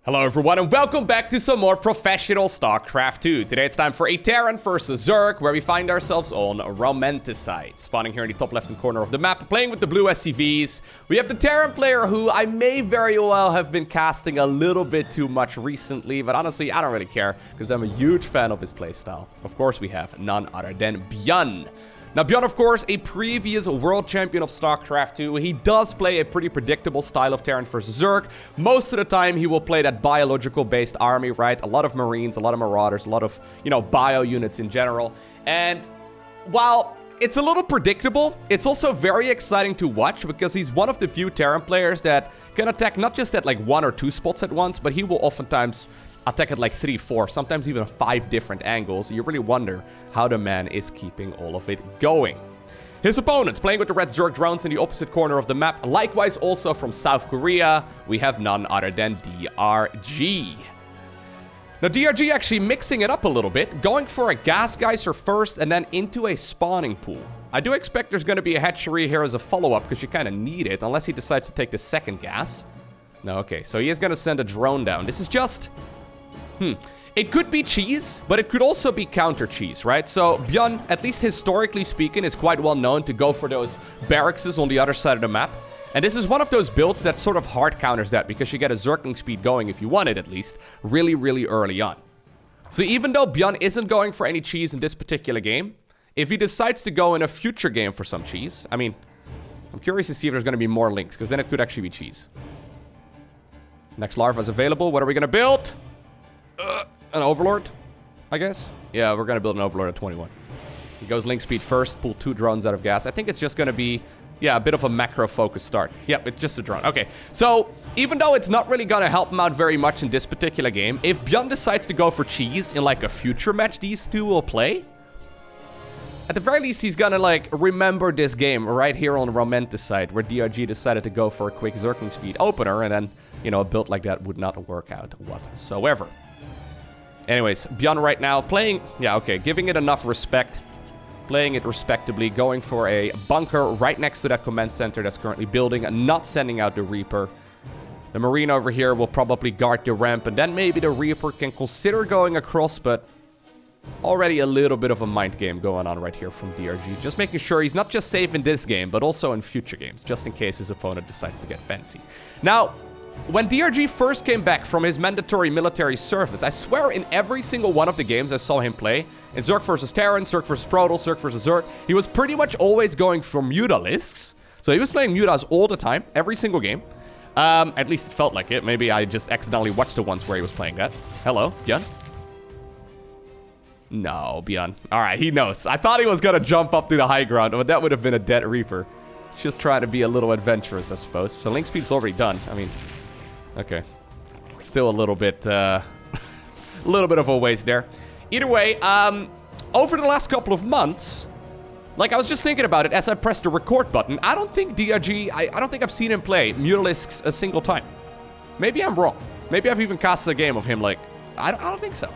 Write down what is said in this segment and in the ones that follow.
Hello everyone and welcome back to some more professional StarCraft 2. Today it's time for a Terran versus Zerg, where we find ourselves on Romanticide. Spawning here in the top left-hand corner of the map, playing with the blue SCVs. We have the Terran player who I may very well have been casting a little bit too much recently, but honestly I don't really care, because I'm a huge fan of his playstyle. Of course we have none other than ByuN. Now, ByuN, of course, a previous world champion of StarCraft 2. He does play a pretty predictable style of Terran versus Zerg. Most of the time, he will play that biological-based army, right? A lot of Marines, a lot of Marauders, a lot of, bio units in general. And while it's a little predictable, it's also very exciting to watch because he's one of the few Terran players that can attack not just at like 1 or 2 spots at once, but he will oftentimes attack at like 3, 4, sometimes even 5 different angles. You really wonder how the man is keeping all of it going. His opponent, playing with the red Zerg drones in the opposite corner of the map, likewise also from South Korea, we have none other than DRG. Now, DRG actually mixing it up a little bit, going for a gas geyser first and then into a spawning pool. I do expect there's going to be a hatchery here as a follow-up because you kind of need it, unless he decides to take the second gas. No, okay, so he is going to send a drone down. This is just... It could be cheese, but it could also be counter cheese, right? So ByuN, at least historically speaking, is quite well known to go for those barracks on the other side of the map. And this is one of those builds that sort of hard counters that, because you get a Zergling speed going, if you want it at least, really, really early on. So even though ByuN isn't going for any cheese in this particular game, if he decides to go in a future game for some cheese, I mean, I'm curious to see if there's going to be more links, because then it could actually be cheese. Next larva is available. What are we going to build? An Overlord, I guess? Yeah, we're going to build an Overlord at 21. He goes link speed first, pull 2 drones out of gas. I think it's just going to be, yeah, a bit of a macro-focused start. Yep, it's just a drone. Okay, so even though it's not really going to help him out very much in this particular game, if ByuN decides to go for cheese in, like, a future match these two will play, at the very least, he's going to, like, remember this game right here on Romanticide, where DRG decided to go for a quick Zergling speed opener, and then, a build like that would not work out whatsoever. Anyways, ByuN right now playing, giving it enough respect, playing it respectably, going for a bunker right next to that command center that's currently building, and not sending out the Reaper. The Marine over here will probably guard the ramp, and then maybe the Reaper can consider going across, but already a little bit of a mind game going on right here from DRG. Just making sure he's not just safe in this game, but also in future games, just in case his opponent decides to get fancy. Now, when DRG first came back from his mandatory military service, I swear in every single one of the games I saw him play, in Zerg vs. Terran, Zerg vs. Protoss, Zerg vs. Zerg, he was pretty much always going for Mutalisks. So he was playing Mutas all the time, every single game. At least it felt like it. Maybe I just accidentally watched the ones where he was playing that. Hello, ByuN? No, ByuN. Alright, he knows. I thought he was going to jump up to the high ground, but that would have been a dead Reaper. Just trying to be a little adventurous, I suppose. So link speed's already done. I mean... Okay. Still a little bit of a waste there. Either way, over the last couple of months, like I was just thinking about it as I pressed the record button, I don't think DRG, I don't think I've seen him play Mutalisks a single time. Maybe I'm wrong. Maybe I've even casted a game of him like, I don't think so.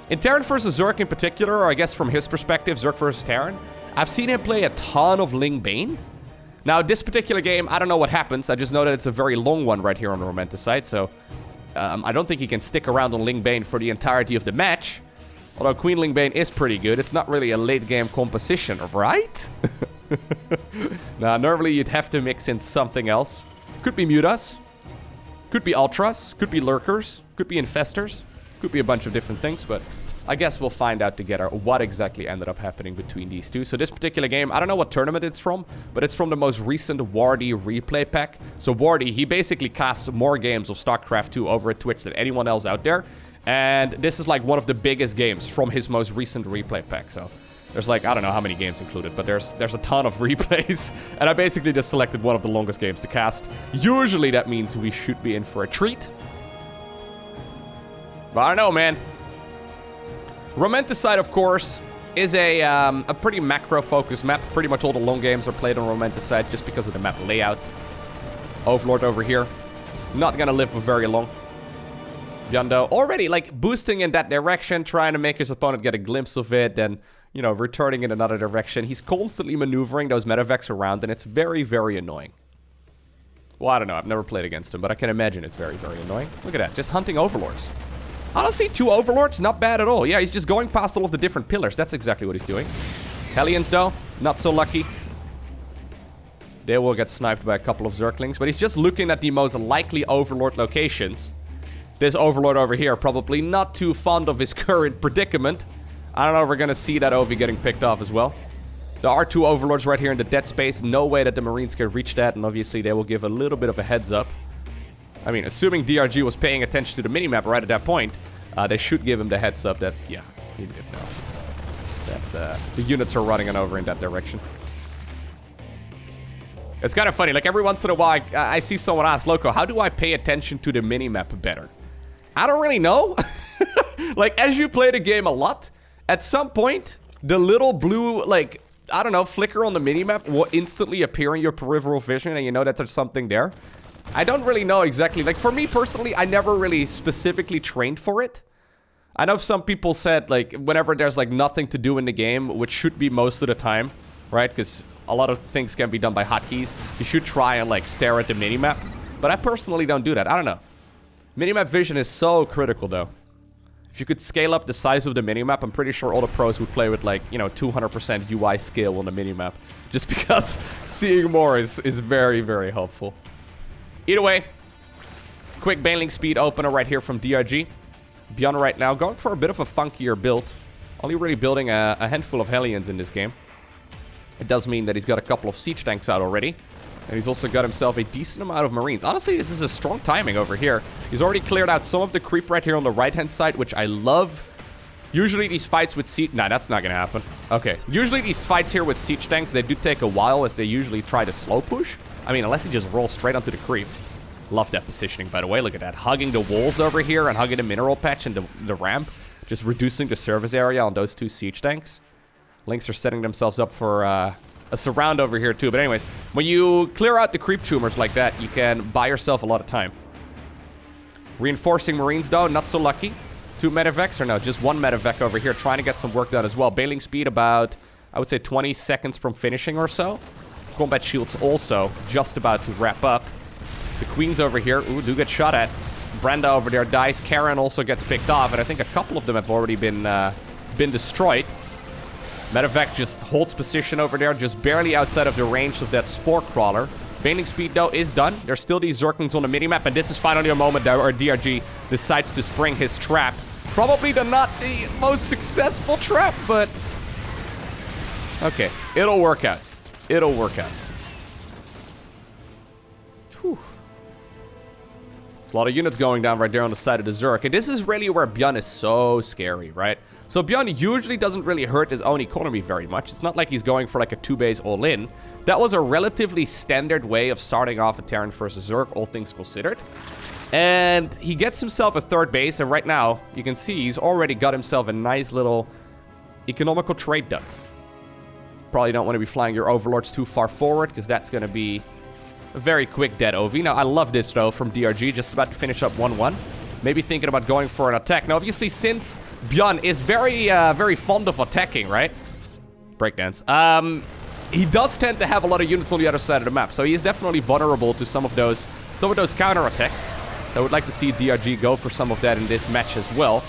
In Terran vs. Zerg in particular, or I guess from his perspective, Zerg vs. Terran, I've seen him play a ton of Ling Bane. Now, this particular game, I don't know what happens. I just know that it's a very long one right here on the Romanticide, so I don't think he can stick around on Ling Bane for the entirety of the match. Although Queen Ling Bane is pretty good. It's not really a late-game composition, right? Now, normally you'd have to mix in something else. Could be Mutas. Could be Ultras. Could be Lurkers. Could be Infestors. Could be a bunch of different things, but... I guess we'll find out together what exactly ended up happening between these two. So this particular game, I don't know what tournament it's from, but it's from the most recent Wardy replay pack. So Wardy, he basically casts more games of StarCraft 2 over at Twitch than anyone else out there. And this is like one of the biggest games from his most recent replay pack. So there's like, I don't know how many games included, but there's a ton of replays. And I basically just selected one of the longest games to cast. Usually that means we should be in for a treat. But I don't know, man. Romanticide, of course, is a pretty macro-focused map. Pretty much all the long games are played on Romanticide just because of the map layout. Overlord over here. Not gonna live for very long. ByuN, though, already, like, boosting in that direction, trying to make his opponent get a glimpse of it, then, returning in another direction. He's constantly maneuvering those medevacs around, and it's very, very annoying. Well, I don't know. I've never played against him, but I can imagine it's very, very annoying. Look at that. Just hunting overlords. Honestly, 2 overlords, not bad at all. Yeah, he's just going past all of the different pillars. That's exactly what he's doing. Hellions, though, not so lucky. They will get sniped by a couple of Zerglings, but he's just looking at the most likely overlord locations. This overlord over here, probably not too fond of his current predicament. I don't know if we're going to see that OV getting picked off as well. There are 2 overlords right here in the dead space. No way that the Marines can reach that, and obviously they will give a little bit of a heads up. I mean, assuming DRG was paying attention to the minimap right at that point, they should give him the heads up that, yeah, he did know that the units are running on over in that direction. It's kind of funny, like every once in a while I see someone ask, Lowko, how do I pay attention to the minimap better? I don't really know. Like, as you play the game a lot, at some point, the little blue, like, I don't know, flicker on the minimap will instantly appear in your peripheral vision, and you know that there's something there. I don't really know exactly. Like, for me personally, I never really specifically trained for it. I know some people said, like, whenever there's, like, nothing to do in the game, which should be most of the time, right? Because a lot of things can be done by hotkeys. You should try and, like, stare at the minimap. But I personally don't do that. I don't know. Minimap vision is so critical, though. If you could scale up the size of the minimap, I'm pretty sure all the pros would play with, like, you know, 200% UI scale on the minimap. Just because seeing more is very, very helpful. Either way, quick bailing speed opener right here from DRG. ByuN right now going for a bit of a funkier build. Only really building a handful of Hellions in this game. It does mean that he's got a couple of siege tanks out already. And he's also got himself a decent amount of Marines. Honestly, this is a strong timing over here. He's already cleared out some of the creep right here on the right-hand side, which I love. Usually these fights with siege... Nah, that's not going to happen. Okay. Usually these fights here with siege tanks, they do take a while as they usually try to slow push. I mean, unless he just rolls straight onto the creep. Love that positioning, by the way. Look at that. Hugging the walls over here and hugging the mineral patch and the ramp. Just reducing the service area on those 2 siege tanks. Lynx are setting themselves up for a surround over here, too. But anyways, when you clear out the creep tumors like that, you can buy yourself a lot of time. Reinforcing Marines, though, not so lucky. 2 medevacs, or no, just 1 medevac over here, trying to get some work done as well. Bailing speed about, I would say, 20 seconds from finishing or so. Combat shields also just about to wrap up. The queens over here, ooh, do get shot at. Brenda over there dies. Karen also gets picked off, and I think a couple of them have already been destroyed. Medevac just holds position over there, just barely outside of the range of that Spore Crawler. Bailing speed, though, is done. There's still these Zerglings on the minimap, and this is finally a moment where DRG decides to spring his trap. Probably not the most successful trap, but... okay, it'll work out. It'll work out. Whew. A lot of units going down right there on the side of the Zerg. And this is really where ByuN is so scary, right? So ByuN usually doesn't really hurt his own economy very much. It's not like he's going for like a 2-base all-in. That was a relatively standard way of starting off a Terran versus Zerg, all things considered. And he gets himself a 3rd base, and right now, you can see he's already got himself a nice little economical trade done. Probably don't want to be flying your overlords too far forward, because that's going to be a very quick dead OV. Now, I love this, though, from DRG, just about to finish up 1-1. Maybe thinking about going for an attack. Now, obviously, since ByuN is very fond of attacking, right? Breakdance. He does tend to have a lot of units on the other side of the map, so he is definitely vulnerable to some of those counter-attacks. I would like to see DRG go for some of that in this match as well.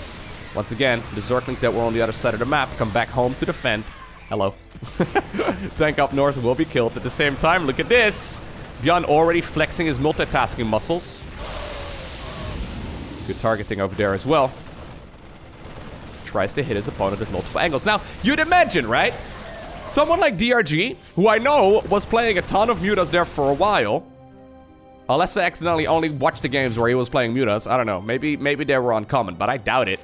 Once again, the Zerglings that were on the other side of the map come back home to defend. Hello. Tank up north will be killed at the same time. Look at this. ByuN already flexing his multitasking muscles. Good targeting over there as well. Tries to hit his opponent at multiple angles. Now, you'd imagine, right? Someone like DRG, who I know was playing a ton of Mutas there for a while. Unless I accidentally only watched the games where he was playing Mutas. I don't know. Maybe they were uncommon, but I doubt it.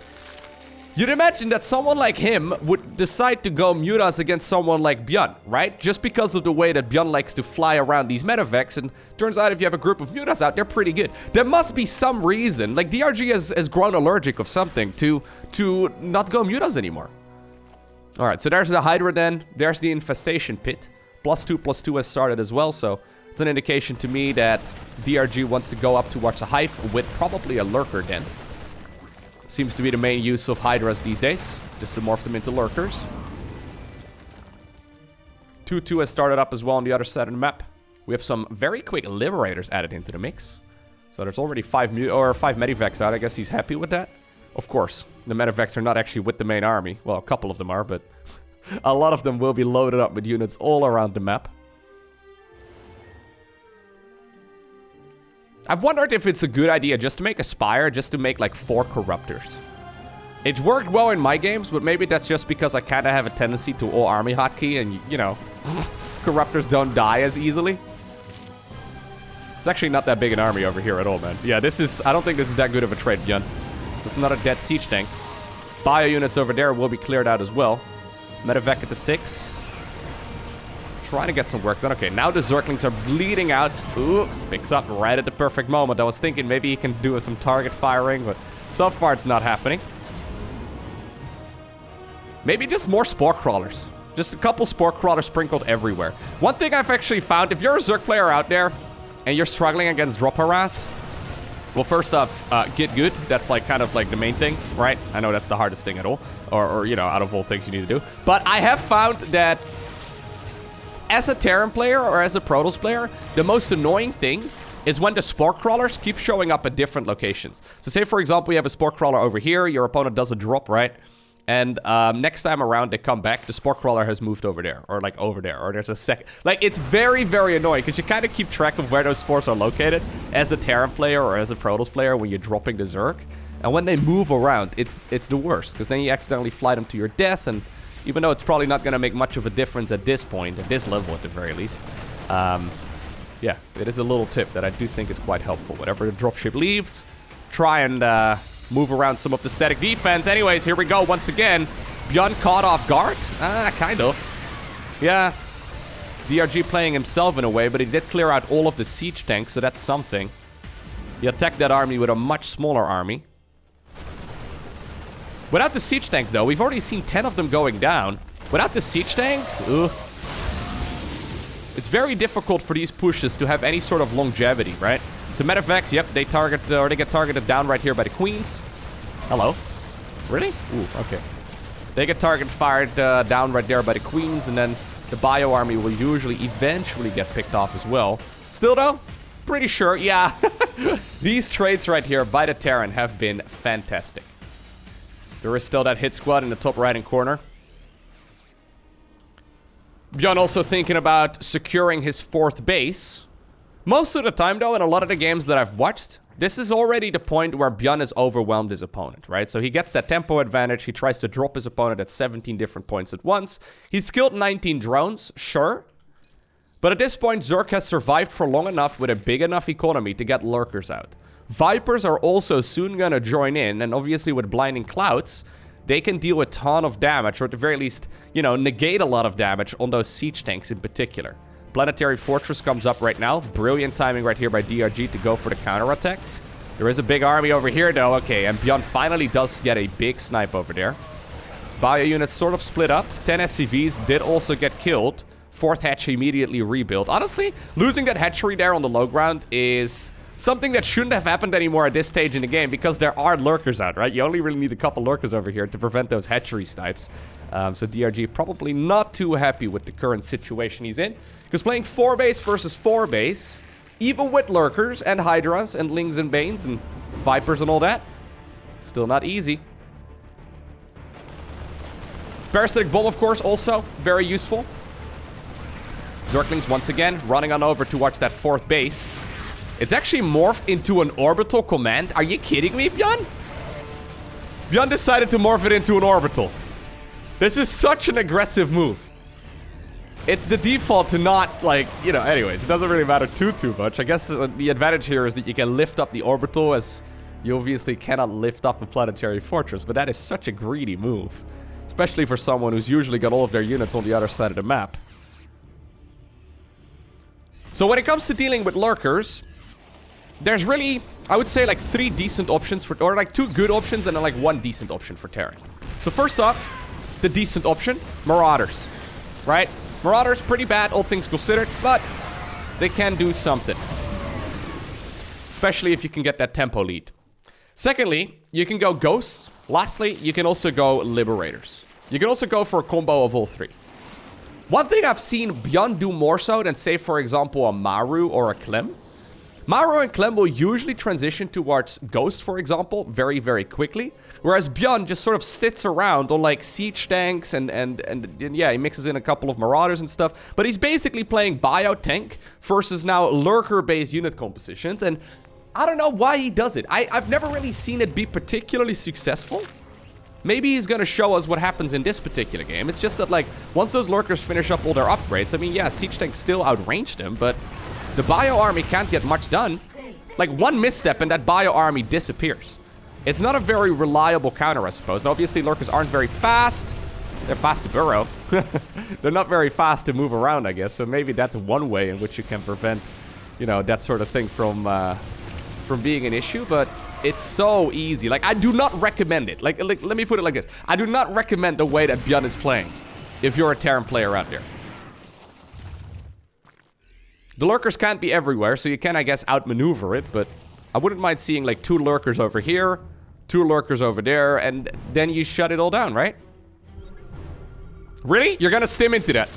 You'd imagine that someone like him would decide to go Mutas against someone like ByuN, right? Just because of the way that ByuN likes to fly around these medevacs, and turns out if you have a group of Mutas out, they're pretty good. There must be some reason, like DRG has grown allergic of something to not go Mutas anymore. Alright, so there's the Hydra then, there's the Infestation Pit. +2/+2 has started as well, so it's an indication to me that DRG wants to go up towards the Hive with probably a Lurker then. Seems to be the main use of Hydras these days, just to morph them into Lurkers. 2-2 has started up as well on the other side of the map. We have some very quick Liberators added into the mix. So there's already 5 Medivacs out. I guess he's happy with that. Of course, the Medivacs are not actually with the main army. Well, a couple of them are, but a lot of them will be loaded up with units all around the map. I've wondered if it's a good idea just to make a Spire, just to make like 4 Corruptors. It's worked well in my games, but maybe that's just because I kind of have a tendency to all army hotkey and, you know, Corruptors don't die as easily. It's actually not that big an army over here at all, man. Yeah, this is... I don't think this is that good of a trade, ByuN. This is not a dead siege tank. Bio units over there will be cleared out as well. Medevac at the 6. Trying to get some work done. Okay, now the Zerglings are bleeding out. Ooh, picks up right at the perfect moment. I was thinking maybe he can do some target firing, but so far it's not happening. Maybe just more Spore Crawlers. Just a couple Spore Crawlers sprinkled everywhere. One thing I've actually found, if you're a Zerg player out there and you're struggling against drop harass, well, first off, get good. That's like kind of like the main thing, right? I know that's the hardest thing at all, or you know, out of all things you need to do. But I have found that as a Terran player or as a Protoss player, the most annoying thing is when the Spore Crawlers keep showing up at different locations. So say, for example, you have a Spore Crawler over here, your opponent does a drop, right? And next time around they come back, the Spore Crawler has moved over there, or like over there, or there's a second. Like, it's very, very annoying, because you kind of keep track of where those spores are located as a Terran player or as a Protoss player when you're dropping the Zerg. And when they move around, it's the worst, because then you accidentally fly them to your death, and even though it's probably not going to make much of a difference at this point, at this level at the very least, yeah, it is a little tip that I do think is quite helpful. Whenever the dropship leaves, try and move around some of the static defense. Anyways, here we go once again. ByuN caught off guard? Kind of. Yeah. DRG playing himself in a way, but he did clear out all of the siege tanks, so that's something. He attacked that army with a much smaller army. Without the siege tanks, though, we've already seen 10 of them going down. Without the siege tanks, ugh. It's very difficult for these pushes to have any sort of longevity, right? So Medevacs, yep, they target, or they get targeted down right here by the Queens. Hello? Really? Ooh, okay. They get target fired down right there by the Queens, and then the Bio army will usually eventually get picked off as well. Still though, pretty sure, yeah. These trades right here by the Terran have been fantastic. There is still that hit squad in the top right-hand corner. ByuN also thinking about securing his 4th base. Most of the time, though, in a lot of the games that I've watched, this is already the point where ByuN has overwhelmed his opponent, right? So he gets that tempo advantage. He tries to drop his opponent at 17 different points at once. He's killed 19 drones, sure. But at this point, Zerg has survived for long enough with a big enough economy to get lurkers out. Vipers are also soon gonna join in, and obviously with Blinding Clouds, they can deal a ton of damage, or at the very least, you know, negate a lot of damage on those siege tanks in particular. Planetary Fortress comes up right now. Brilliant timing right here by DRG to go for the counterattack. There is a big army over here, though. Okay, and ByuN finally does get a big snipe over there. Bio units sort of split up. 10 SCVs did also get killed. 4th hatch immediately rebuilt. Honestly, losing that hatchery there on the low ground is something that shouldn't have happened anymore at this stage in the game, because there are lurkers out, right? You only really need a couple lurkers over here to prevent those hatchery snipes. So DRG probably not too happy with the current situation he's in. Because playing 4 base versus 4 base, even with lurkers and hydras and lings and banes and vipers and all that, still not easy. Parasitic bomb, of course, also very useful. Zerglings once again running on over towards that 4th base. It's actually morphed into an orbital command. Are you kidding me, ByuN? ByuN decided to morph it into an orbital. This is such an aggressive move. It's the default to not, like, you know, anyways, it doesn't really matter too much. I guess the advantage here is that you can lift up the orbital, as you obviously cannot lift up a planetary fortress, but that is such a greedy move. Especially for someone who's usually got all of their units on the other side of the map. So when it comes to dealing with lurkers, there's really, I would say, like 3 decent options for, or like 2 good options and then like 1 decent option for Terran. So first off, the decent option, Marauders, right? Marauders, pretty bad, all things considered, but they can do something. Especially if you can get that tempo lead. Secondly, you can go Ghosts. Lastly, you can also go Liberators. You can also go for a combo of all 3. One thing I've seen ByuN do more so than, say, for example, a Maru or a Clem. Maru and Clem will usually transition towards Ghost, for example, very, very quickly. Whereas ByuN just sort of sits around on, like, siege tanks and yeah, he mixes in a couple of Marauders and stuff. But he's basically playing bio tank versus now lurker-based unit compositions. And I don't know why he does it. I've never really seen it be particularly successful. Maybe he's going to show us what happens in this particular game. It's just that, like, once those lurkers finish up all their upgrades, I mean, yeah, siege tanks still outrange them, but the bio army can't get much done. Like, one misstep and that bio army disappears. It's not a very reliable counter, I suppose. And obviously, lurkers aren't very fast. They're fast to burrow. They're not very fast to move around, I guess. So maybe that's one way in which you can prevent, you know, that sort of thing from being an issue. But it's so easy. Like, I do not recommend it. Like, let me put it like this. I do not recommend the way that ByuN is playing if you're a Terran player out there. The lurkers can't be everywhere, so you can, I guess, outmaneuver it, but I wouldn't mind seeing, like, 2 lurkers over here, 2 lurkers over there, and then you shut it all down, right? Really? You're gonna stim into that?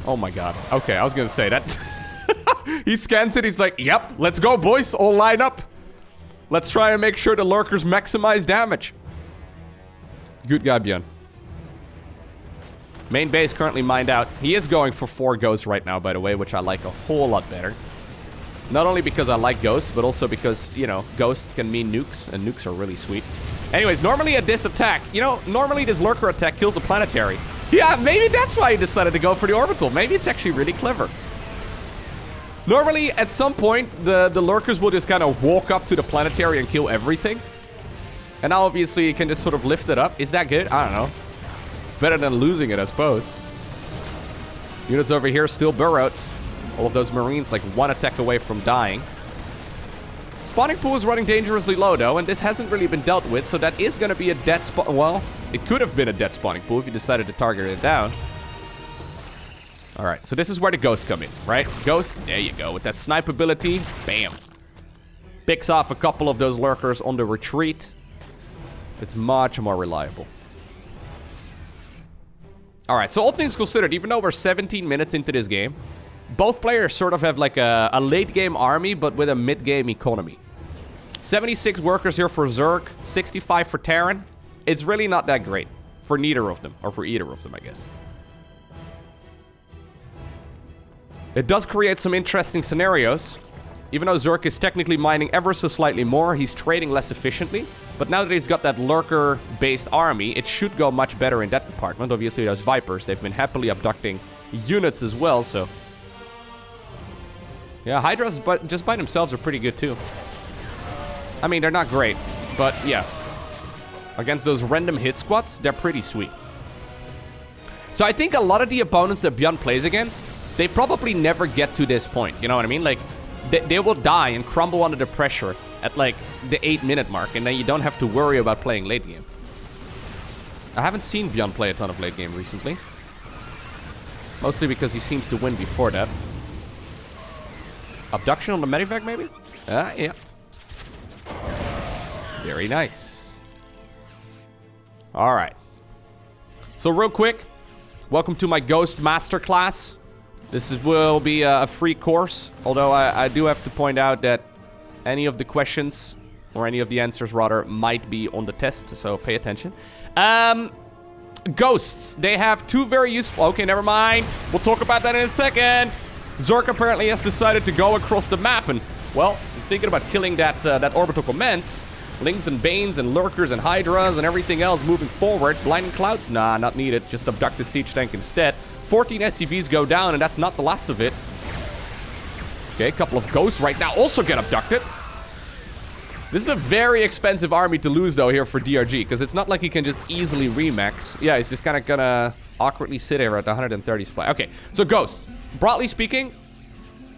Oh my god. Okay, I was gonna say that. He scans it, he's like, yep, let's go, boys, all line up. Let's try and make sure the lurkers maximize damage. Good guy, ByuN. Main base currently mined out. He is going for 4 ghosts right now, by the way, which I like a whole lot better. Not only because I like ghosts, but also because, you know, ghosts can mean nukes, and nukes are really sweet. Anyways, normally at this attack, you know, normally this lurker attack kills a planetary. Yeah, maybe that's why he decided to go for the orbital. Maybe it's actually really clever. Normally, at some point, the lurkers will just kind of walk up to the planetary and kill everything. And now, obviously, you can just sort of lift it up. Is that good? I don't know. Better than losing it, I suppose. Units over here still burrowed. All of those Marines, like, 1 attack away from dying. Spawning pool is running dangerously low, though, and this hasn't really been dealt with, so that is going to be a dead spawn. Well, it could have been a dead spawning pool if you decided to target it down. Alright, so this is where the ghosts come in, right? Ghost, there you go. With that snipe ability, bam. Picks off a couple of those lurkers on the retreat. It's much more reliable. Alright, so all things considered, even though we're 17 minutes into this game, both players sort of have like a late-game army, but with a mid-game economy. 76 workers here for Zerg, 65 for Terran. It's really not that great for neither of them, or for either of them, I guess. It does create some interesting scenarios. Even though Zerg is technically mining ever so slightly more, he's trading less efficiently. But now that he's got that lurker-based army, it should go much better in that department. Obviously, those Vipers, they've been happily abducting units as well, so... Yeah, Hydras just by themselves are pretty good, too. I mean, they're not great, but yeah. Against those random hit squads, they're pretty sweet. So I think a lot of the opponents that ByuN plays against, they probably never get to this point, you know what I mean? Like, they will die and crumble under the pressure at, like, the 8-minute mark, and then you don't have to worry about playing late game. I haven't seen ByuN play a ton of late game recently. Mostly because he seems to win before that. Abduction on the medevac, maybe? Yeah. Very nice. Alright. So real quick, welcome to my Ghost Masterclass. This will be a free course, although I do have to point out that any of the questions, or any of the answers rather, might be on the test, so pay attention. Ghosts, they have 2 very useful... Okay, never mind. We'll talk about that in a second. Zerg apparently has decided to go across the map, and, well, he's thinking about killing that orbital command. Lings and Banes and Lurkers and Hydras and everything else moving forward. Blinding Clouds? Nah, not needed. Just abduct the siege tank instead. 14 SCVs go down, and that's not the last of it. Okay, a couple of ghosts right now also get abducted. This is a very expensive army to lose, though, here for DRG, because it's not like he can just easily remax. Yeah, he's just kind of gonna awkwardly sit here at the 130 supply. Okay, so ghosts. Broadly speaking,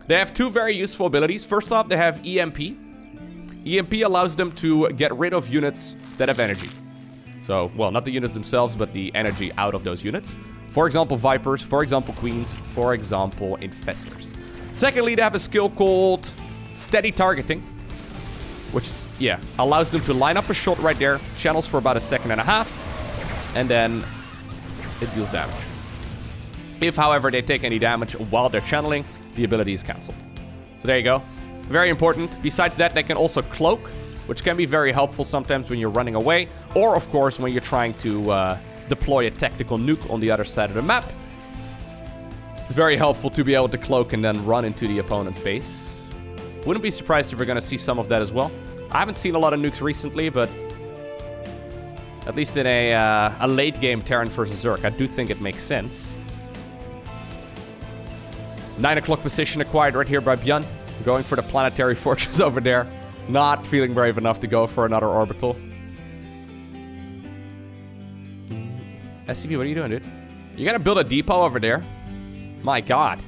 they have 2 very useful abilities. First off, they have EMP. EMP allows them to get rid of units that have energy. So, well, not the units themselves, but the energy out of those units. For example, Vipers, for example, Queens, for example, Infestors. Secondly, they have a skill called Steady Targeting, which, yeah, allows them to line up a shot right there, channels for about 1.5 seconds, and then it deals damage. If, however, they take any damage while they're channeling, the ability is cancelled. So there you go. Very important. Besides that, they can also cloak, which can be very helpful sometimes when you're running away, or, of course, when you're trying to deploy a tactical nuke on the other side of the map. It's very helpful to be able to cloak and then run into the opponent's base. Wouldn't be surprised if we're going to see some of that as well. I haven't seen a lot of nukes recently, but at least in a late game Terran versus Zerg, I do think it makes sense. 9 o'clock position acquired right here by ByuN. Going for the planetary fortress over there. Not feeling brave enough to go for another orbital. SCV, what are you doing, dude? You gotta build a depot over there? My god.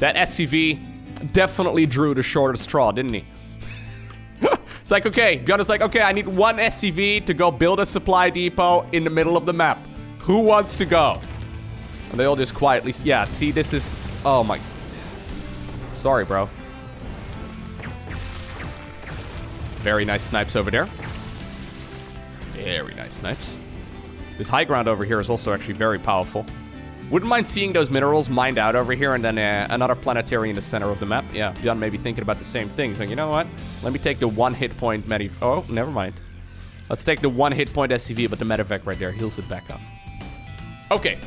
That SCV definitely drew the shortest straw, didn't he? It's like, okay, ByuN is like, okay, I need one SCV to go build a supply depot in the middle of the map. Who wants to go? And they all just quietly, yeah, see, this is, oh my. Sorry, bro. Very nice snipes over there. Very nice snipes. This high ground over here is also actually very powerful. Wouldn't mind seeing those minerals mined out over here and then another planetary in the center of the map. Yeah, ByuN may be thinking about the same thing. So, you know what? Let me take the one hit point medi... Oh, never mind. Let's take the one hit point SCV, but the medevac right there heals it back up. Okay.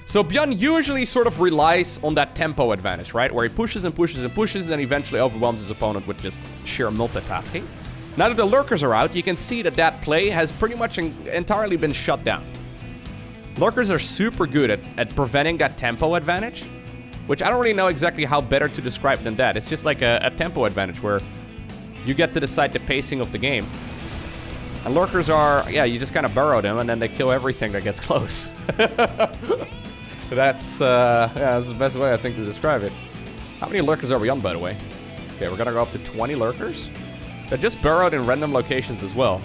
So ByuN usually sort of relies on that tempo advantage, right? Where he pushes and pushes and pushes, and eventually overwhelms his opponent with just sheer multitasking. Now that the lurkers are out, you can see that that play has pretty much entirely been shut down. Lurkers are super good at preventing that tempo advantage, which I don't really know exactly how better to describe than that. It's just like a tempo advantage where you get to decide the pacing of the game. And lurkers are, yeah, you just kind of burrow them and then they kill everything that gets close. That's the best way I think to describe it. How many lurkers are we on, by the way? Okay, we're gonna go up to 20 lurkers. They're just burrowed in random locations as well.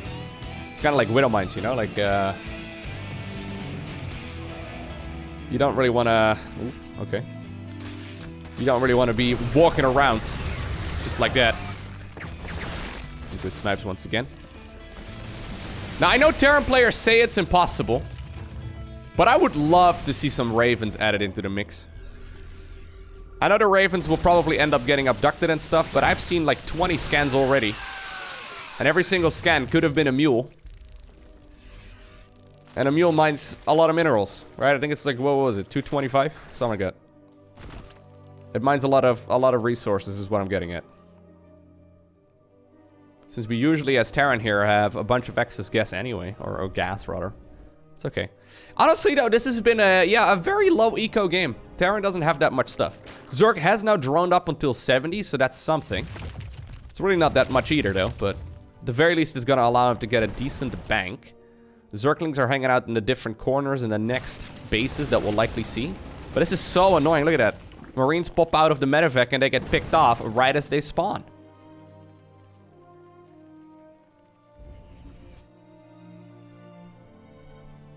It's kind of like widow mines, you know? Like, you don't really want to... Okay. You don't really want to be walking around just like that. Good snipes once again. Now, I know Terran players say it's impossible, but I would love to see some Ravens added into the mix. I know the Ravens will probably end up getting abducted and stuff, but I've seen like 20 scans already. And every single scan could have been a mule. And a mule mines a lot of minerals, right? I think it's like, what was it, 225? Something like that. It mines a lot of resources is what I'm getting at. Since we usually, as Terran here, have a bunch of excess gas anyway, or gas rather. It's okay. Honestly though, this has been a very low eco game. Terran doesn't have that much stuff. Zerg has now droned up until 70, so that's something. It's really not that much either though, but at the very least it's gonna allow him to get a decent bank. The Zerglings are hanging out in the different corners in the next bases that we'll likely see. But this is so annoying. Look at that. Marines pop out of the medevac and they get picked off right as they spawn.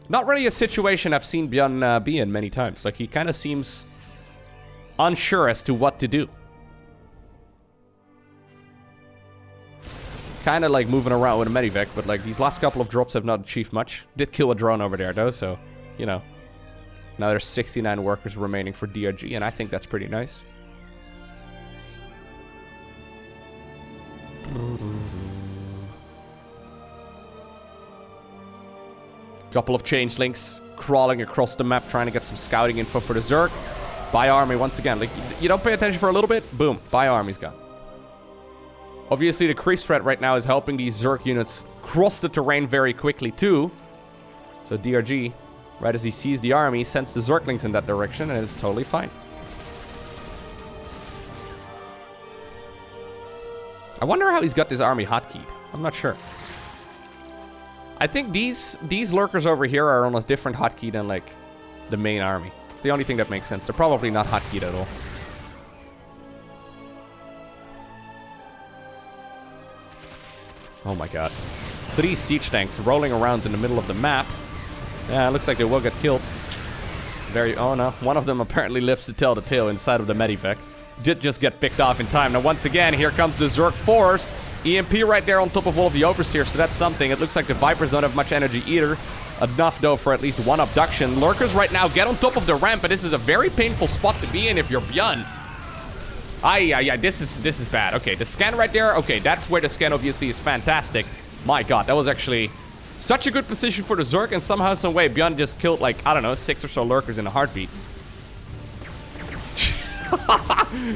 Not really a situation I've seen ByuN be in many times. Like, he kind of seems unsure as to what to do. Kind of like moving around with a medevac, but like these last couple of drops have not achieved much. Did kill a drone over there though, so, you know. Now there's 69 workers remaining for DRG, and I think that's pretty nice. Couple of changelings crawling across the map, trying to get some scouting info for the Zerg. By army once again. Like, you don't pay attention for a little bit, boom, by army's gone. Obviously, the creep threat right now is helping these Zerg units cross the terrain very quickly too. So DRG, right as he sees the army, sends the Zerglings in that direction, and it's totally fine. I wonder how he's got this army hotkeyed. I'm not sure. I think these lurkers over here are on a different hotkey than, like, the main army. It's the only thing that makes sense. They're probably not hotkeyed at all. Oh my god. 3 siege tanks rolling around in the middle of the map. Yeah, it looks like they will get killed. Oh no. One of them apparently lives to tell the tale inside of the medevac. Did just get picked off in time. Now once again, here comes the Zerg force. EMP right there on top of all of the Overseers, so that's something. It looks like the Vipers don't have much energy either. Enough, though, for at least one abduction. Lurkers right now get on top of the ramp, but this is a very painful spot to be in if you're ByuN. Yeah, this is bad. Okay, the scan right there. Okay, that's where the scan obviously is fantastic. My god, that was actually such a good position for the Zerg, and somehow, some way, ByuN just killed, like, I don't know, 6 or so Lurkers in a heartbeat.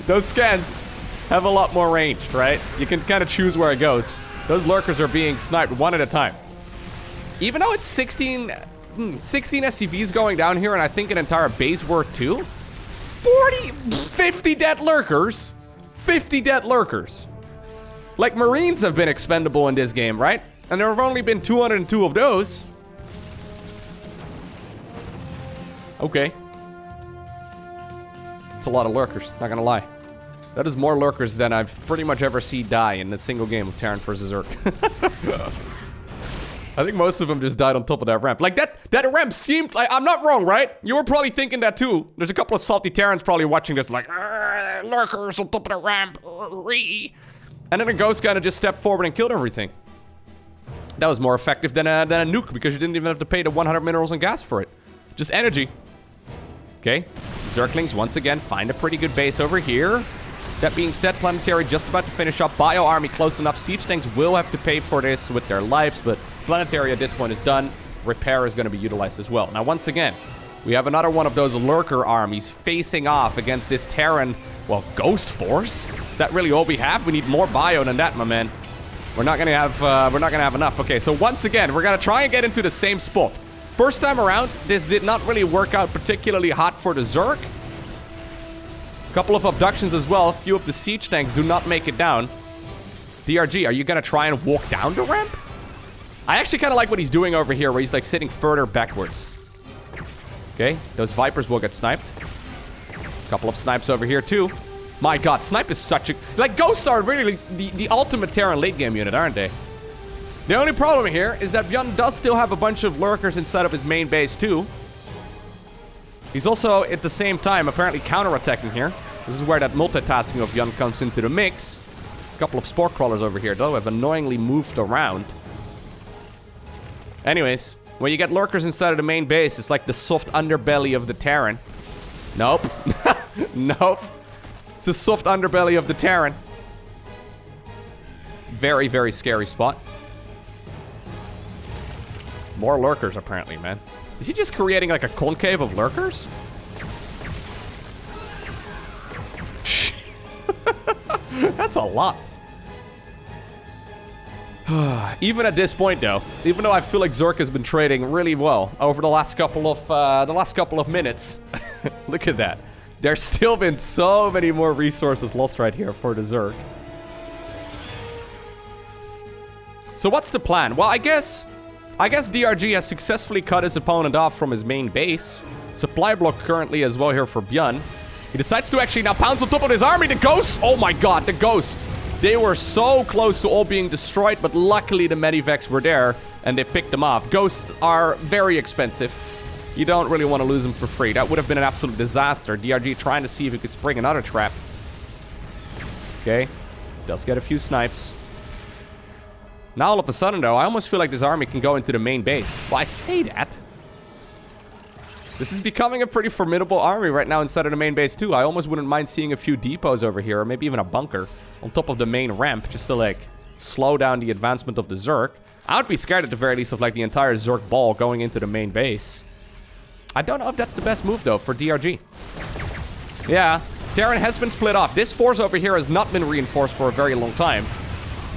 Those scans have a lot more range, right? You can kind of choose where it goes. Those Lurkers are being sniped one at a time. Even though it's 16 SCVs going down here, and I think an entire base worth too. 50 dead Lurkers. 50 dead Lurkers. Like, Marines have been expendable in this game, right? And there have only been 202 of those. Okay. It's a lot of Lurkers, not gonna lie. That is more Lurkers than I've pretty much ever seen die in a single game of Terran versus Zerg. I think most of them just died on top of that ramp. Like, that ramp seemed like... I'm not wrong, right? You were probably thinking that too. There's a couple of salty Terrans probably watching this like... Lurkers on top of the ramp. And then the Ghost kind of just stepped forward and killed everything. That was more effective than a nuke, because you didn't even have to pay the 100 minerals and gas for it. Just energy. Okay. Zerglings, once again, find a pretty good base over here. That being said, Planetary just about to finish up. Bio Army close enough. Siege tanks will have to pay for this with their lives, but Planetary at this point is done. Repair is going to be utilized as well. Now, once again, we have another one of those Lurker armies facing off against this Terran, well, Ghost Force. Is that really all we have? We need more Bio than that, my man. We're not gonna have enough. Okay, so once again, we're gonna try and get into the same spot. First time around, this did not really work out particularly hot for the Zerg. A couple of abductions as well. A few of the siege tanks do not make it down. DRG, are you gonna try and walk down the ramp? I actually kind of like what he's doing over here, where he's like sitting further backwards. Okay, those Vipers will get sniped. A couple of snipes over here too. My god, Snipe is such a... Like, Ghosts are really the ultimate Terran late game unit, aren't they? The only problem here is that ByuN does still have a bunch of Lurkers inside of his main base too. He's also, at the same time, apparently counter-attacking here. This is where that multitasking of ByuN comes into the mix. A couple of Spore Crawlers over here, though, have annoyingly moved around. Anyways, when you get Lurkers inside of the main base, it's like the soft underbelly of the Terran. Nope. Nope. It's the soft underbelly of the Terran. Very, very scary spot. More Lurkers, apparently, man. Is he just creating, like, a concave of Lurkers? That's a lot. Even at this point, though, even though I feel like Zerg has been trading really well over the last couple of minutes, look at that. There's still been so many more resources lost right here for the Zerg. So what's the plan? Well, I guess DRG has successfully cut his opponent off from his main base. Supply block currently as well here for ByuN. He decides to actually now pounce on top of his army. The Ghosts! Oh my god, the Ghosts! They were so close to all being destroyed, but luckily the Medivacs were there and they picked them off. Ghosts are very expensive. You don't really want to lose them for free. That would have been an absolute disaster. DRG trying to see if he could spring another trap. Okay. Does get a few snipes. Now all of a sudden, though, I almost feel like this army can go into the main base. Well, I say that. This is becoming a pretty formidable army right now inside of the main base, too. I almost wouldn't mind seeing a few depots over here, or maybe even a bunker on top of the main ramp, just to, like, slow down the advancement of the Zerg. I would be scared at the very least of, like, the entire Zerg ball going into the main base. I don't know if that's the best move, though, for DRG. Yeah, Terran has been split off. This force over here has not been reinforced for a very long time.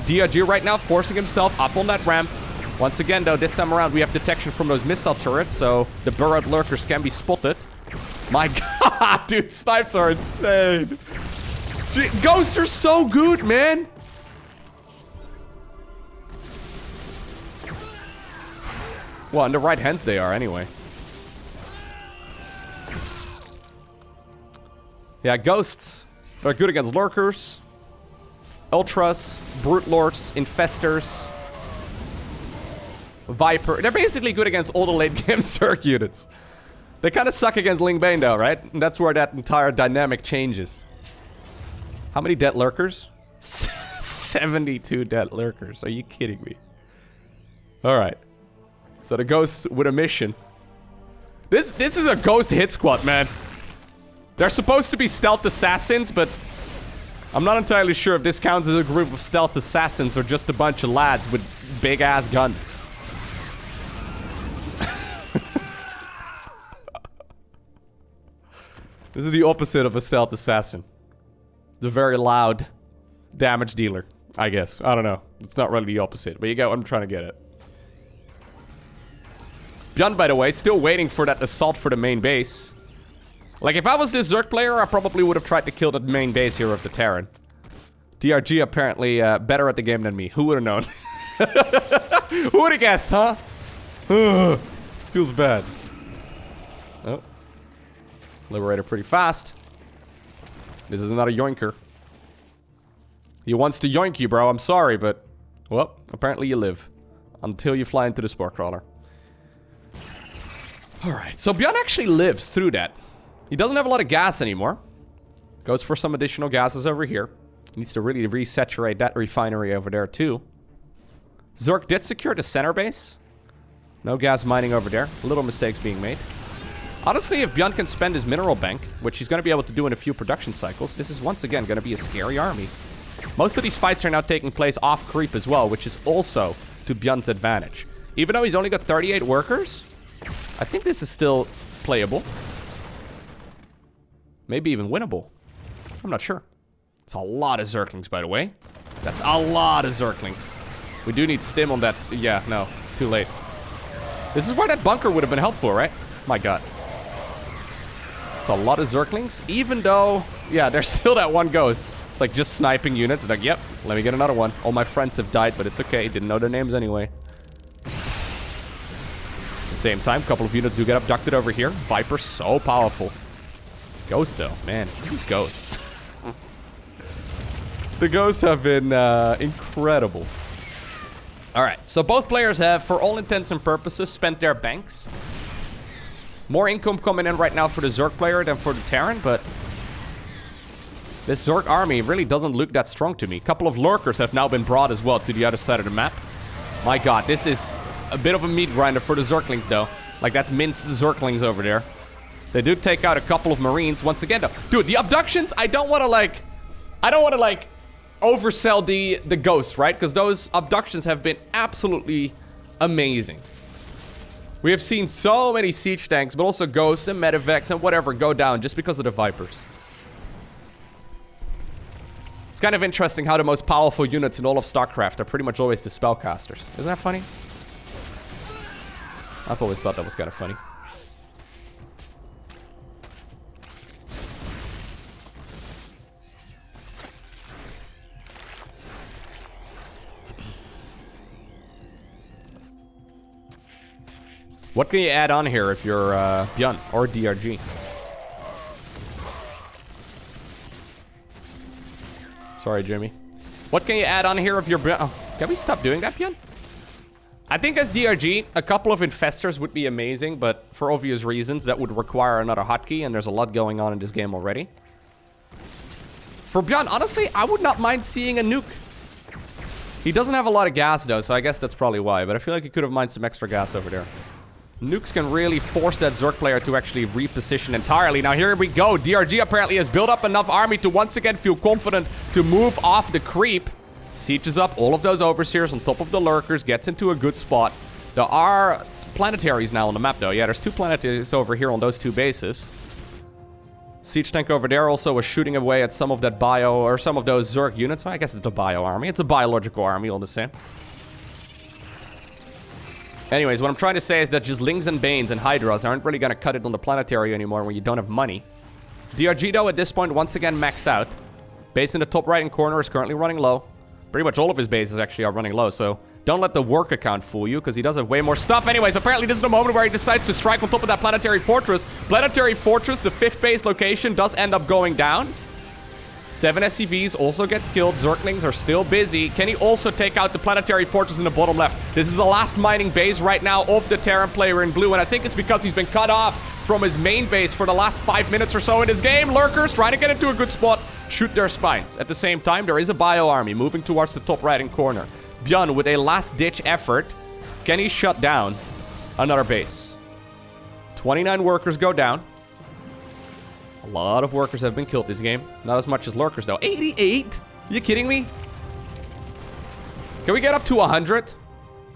DRG right now forcing himself up on that ramp. Once again, though, this time around, we have detection from those missile turrets, so the burrowed Lurkers can be spotted. My god, dude, snipes are insane. Ghosts are so good, man. Well, on the right hands they are, anyway. Yeah, Ghosts are good against Lurkers, Ultras, Brute Lords, Infestors, Viper. They're basically good against all the late-game Zerg units. They kind of suck against Ling Bane, though, right? And that's where that entire dynamic changes. How many dead Lurkers? 72 dead lurkers. Are you kidding me? Alright. So the ghosts with a mission. This is a ghost hit squad, man. They're supposed to be stealth assassins, but I'm not entirely sure if this counts as a group of stealth assassins or just a bunch of lads with big-ass guns. This is the opposite of a stealth assassin. It's a very loud damage dealer, I guess. I don't know. It's not really the opposite, but you get what I'm trying to get at. ByuN, by the way, still waiting for that assault for the main base. Like, if I was this Zerg player, I probably would have tried to kill that main base here of the Terran. DRG apparently better at the game than me. Who would have known? Who would have guessed, huh? Feels bad. Oh. Liberator pretty fast. This is not a yoinker. He wants to yoink you, bro. I'm sorry, but... Well, apparently you live. Until you fly into the Spore Crawler. Alright, so ByuN actually lives through that. He doesn't have a lot of gas anymore. Goes for some additional gases over here. Needs to really resaturate that refinery over there, too. Zerg did secure the center base. No gas mining over there. Little mistakes being made. Honestly, if ByuN can spend his mineral bank, which he's going to be able to do in a few production cycles, this is once again going to be a scary army. Most of these fights are now taking place off creep as well, which is also to ByuN's advantage. Even though he's only got 38 workers, I think this is still playable. Maybe even winnable. I'm not sure. It's a lot of Zerglings, by the way. That's a lot of Zerglings. We do need stim on that. Yeah, no, it's too late. This is where that bunker would have been helpful, right? My god. It's a lot of Zerglings, even though, yeah, there's still that one ghost. It's like just sniping units. It's like, yep, let me get another one. All my friends have died, but it's okay. Didn't know their names anyway. At the same time, a couple of units do get abducted over here. Viper, so powerful. Ghost, though. Man, these ghosts. The ghosts have been incredible. Alright, so both players have, for all intents and purposes, spent their banks. More income coming in right now for the Zerg player than for the Terran, but this Zerg army really doesn't look that strong to me. A couple of lurkers have now been brought as well to the other side of the map. My god, this is a bit of a meat grinder for the Zerglings, though. Like, that's minced Zerglings over there. They do take out a couple of Marines once again, though. Dude, the abductions, I don't want to, like, oversell the ghosts, right? Because those abductions have been absolutely amazing. We have seen so many siege tanks, but also ghosts and medevacs and whatever go down just because of the Vipers. It's kind of interesting how the most powerful units in all of StarCraft are pretty much always the spellcasters. Isn't that funny? I've always thought that was kind of funny. What can you add on here if you're ByuN or DRG? Sorry, Jimmy. What can you add on here if you're ByuN? Oh, can we stop doing that, ByuN? I think as DRG, a couple of infestors would be amazing, but for obvious reasons, that would require another hotkey, and there's a lot going on in this game already. For ByuN, honestly, I would not mind seeing a nuke. He doesn't have a lot of gas, though, so I guess that's probably why, but I feel like he could have mined some extra gas over there. Nukes can really force that Zerg player to actually reposition entirely. Now, here we go. DRG apparently has built up enough army to once again feel confident to move off the creep. Sieges up all of those overseers on top of the lurkers. Gets into a good spot. There are planetaries now on the map, though. Yeah, there's two planetaries over here on those two bases. Siege tank over there also was shooting away at some of that bio, or some of those Zerg units. Well, I guess it's a bio army. It's a biological army, all the same. Anyways, what I'm trying to say is that just Lings and Banes and Hydras aren't really going to cut it on the planetary anymore when you don't have money. DRG, though, at this point, once again maxed out. Base in the top right-hand corner is currently running low. Pretty much all of his bases actually are running low, so don't let the work account fool you, because he does have way more stuff. Anyways, apparently this is the moment where he decides to strike on top of that planetary fortress. Planetary fortress, the 5th base location, does end up going down. 7 SCVs also gets killed. Zerglings are still busy. Can he also take out the planetary fortress in the bottom left? This is the last mining base right now of the Terran player in blue, and I think it's because he's been cut off from his main base for the last 5 minutes or so in his game. Lurkers trying to get into a good spot. shoot their spines. At the same time, there is a bio army moving towards the top right-hand corner. ByuN, with a last-ditch effort, can he shut down another base? 29 workers go down. A lot of workers have been killed this game. Not as much as lurkers, though. 88? Are you kidding me? Can we get up to 100?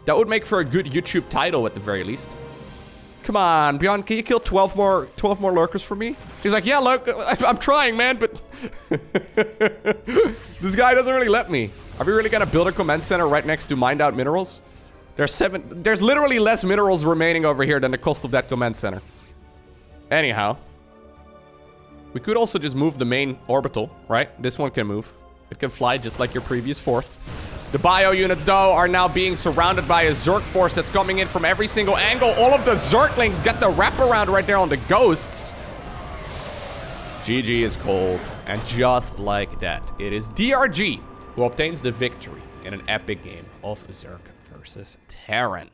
That would make for a good YouTube title at the very least. Come on, ByuN, can you kill 12 more lurkers for me? He's like, yeah, look, I'm trying, man, but... this guy doesn't really let me. Are we really gonna build a command center right next to mined out minerals? There's literally less minerals remaining over here than the cost of that command center. Anyhow. We could also just move the main orbital, right? This one can move. It can fly just like your previous fourth. The bio units, though, are now being surrounded by a Zerg force that's coming in from every single angle. All of the Zerglings get the wraparound right there on the ghosts. GG is cold. And just like that, it is DRG who obtains the victory in an epic game of Zerg versus Terran.